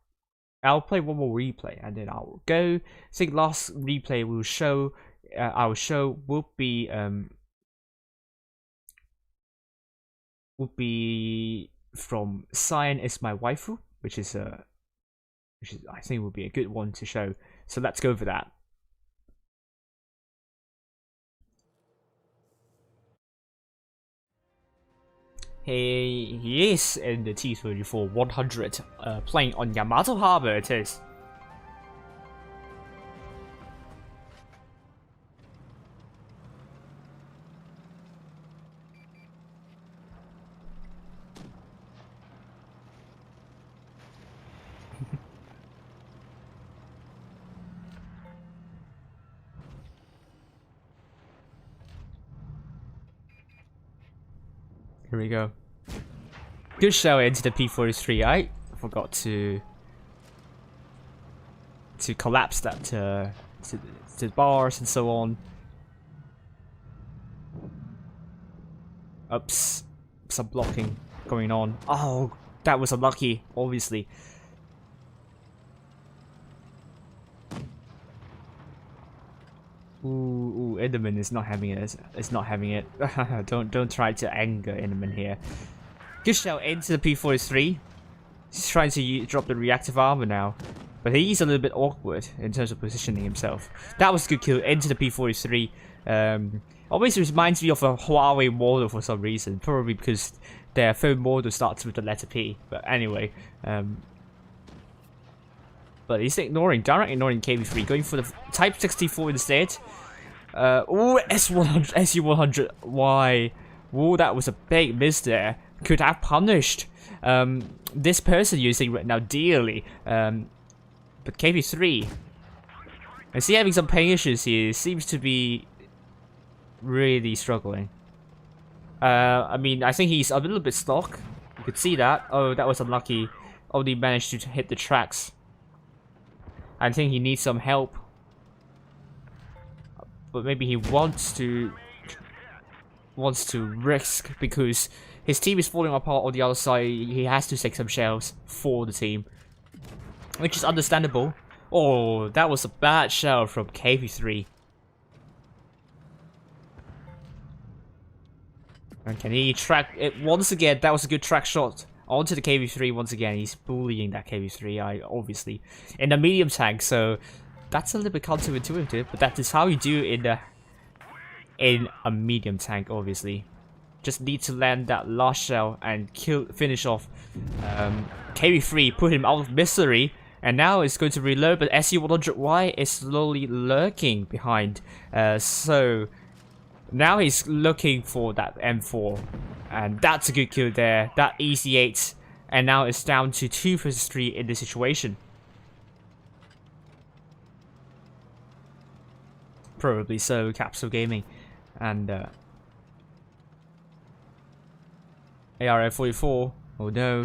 I'll play one more replay and then I'll go. I think last replay will show. Our show will be from Cyan is my waifu, which is I think will be a good one to show. So let's go for that. He is in the T34 100, playing on Yamato Harbor it is. Here we go. Good shell into the P43. I forgot to collapse that to the bars and so on. Oops, some blocking going on. Oh, that was unlucky, obviously. Ooh, Enderman is not having it. It's not having it. Don't try to anger Enderman here. Good shell into the P43. He's trying to drop the reactive armor now, but he's a little bit awkward in terms of positioning himself. That was a good kill into the P43. Always reminds me of a Huawei model for some reason. Probably because their phone model starts with the letter P. But anyway, but he's direct ignoring KV3, going for the Type 64 instead. Oh, S100, SU100, why? Oh, that was a big miss there. Could have punished this person using right now dearly. But KV3, I see having some pain issues here. Seems to be really struggling. I mean, I think he's a little bit stuck. You could see that. Oh, that was unlucky. Only managed to hit the tracks. I think he needs some help. But maybe he wants to risk because his team is falling apart on the other side. He has to take some shells for the team, which is understandable. Oh, that was a bad shell from KV3. And can he track it once again? That was a good track shot onto the KV3 once again. He's bullying that KV3, obviously, in the medium tank. So that's a little bit counterintuitive, but that is how you do in a medium tank, obviously. Just need to land that last shell and finish off KV3, put him out of misery, and now it's going to reload, but SU100Y is slowly lurking behind. So now he's looking for that M4, and that's a good kill there. That easy 8, and now it's down to 2 versus 3 in this situation. Probably so, Capsule Gaming. And ARWV. Oh no.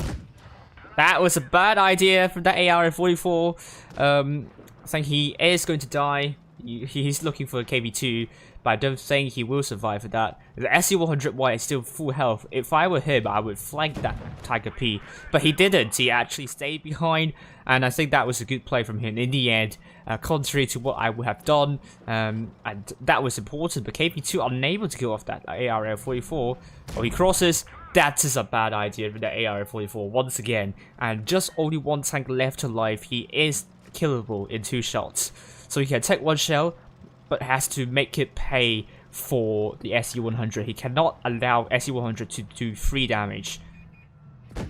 That was a bad idea from that ARWV. I think he is going to die. He's looking for a KV2, but I don't think he will survive for that. The SU100Y is still full health. If I were him, I would flank that Tiger P. But he didn't. He actually stayed behind, and I think that was a good play from him in the end. Contrary to what I would have done, and that was important, but KP2 unable to kill off that ARWV. Oh, he crosses. That is a bad idea with the ARWV once again, and just only 1 tank left alive. He is killable in 2 shots, so he can take 1 shell, but has to make it pay for the SU100. He cannot allow SU100 to do 3 damage.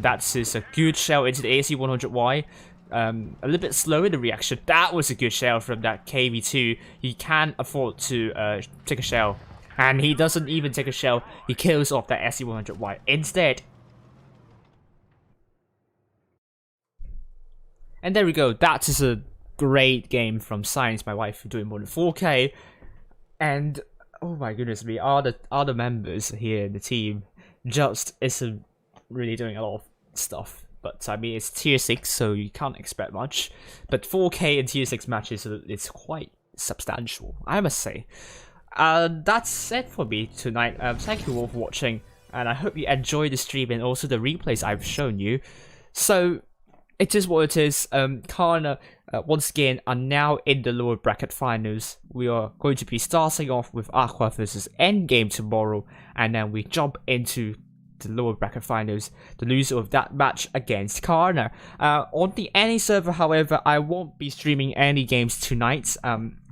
That's a good shell into the SU100Y. A little bit slow in the reaction. That was a good shell from that KV2. He can afford to take a shell. And he doesn't even take a shell. He kills off that SC100Y instead. And there we go. That is a great game from Science, my wife, doing more than 4K. And oh my goodness me, other members here in the team just isn't really doing a lot of stuff. But I mean, it's tier 6, so you can't expect much. But 4K in tier 6 matches, it's quite substantial, I must say. That's it for me tonight. Thank you all for watching, and I hope you enjoyed the stream and also the replays I've shown you. So, it is what it is. CARNA, once again, are now in the lower bracket finals. We are going to be starting off with AQVA versus Endgame tomorrow, and then we jump into the lower bracket finals, the loser of that match against CARNA. On the NA server, however, I won't be streaming any games tonight.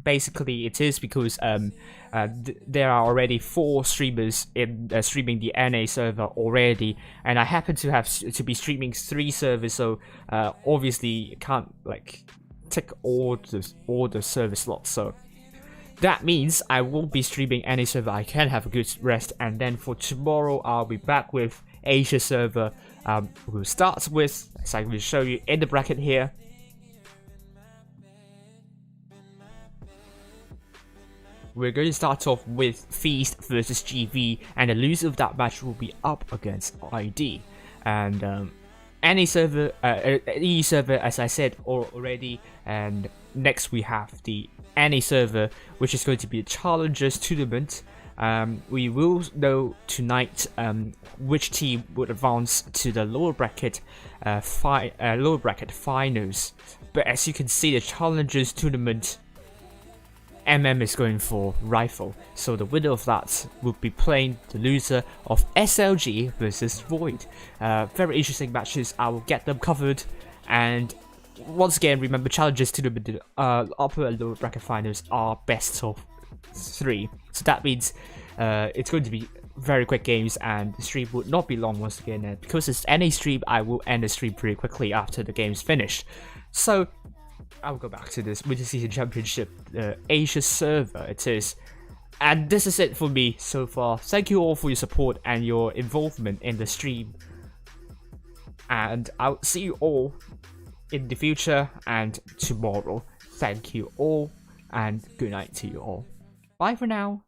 Basically, it is because there are already 4 streamers in streaming the NA server already, and I happen to have to be streaming 3 servers, so obviously can't like take all the server slots. So that means I won't be streaming any server. I can have a good rest, and then for tomorrow I'll be back with Asia server. We'll start with, as I will show you in the bracket here. We're going to start off with Feast versus GV, and the loser of that match will be up against ID. And any server, EU server, as I said already, and next we have the NA server, which is going to be a Challengers tournament. We will know tonight which team would advance to the lower bracket finals. But as you can see, the Challengers tournament, MM is going for Rifle, so the winner of that will be playing the loser of SLG versus Void. Very interesting matches. I will get them covered. And once again, remember, Challengers tournament, upper and lower bracket finals are best of 3. So that means it's going to be very quick games, and the stream would not be long once again. And because it's NA stream, I will end the stream pretty quickly after the game's finished. So I'll go back to this Winter Season Championship Asia server, it is. And this is it for me so far. Thank you all for your support and your involvement in the stream. And I'll see you all in the future and tomorrow. Thank you all. and good night to you all. Bye for now.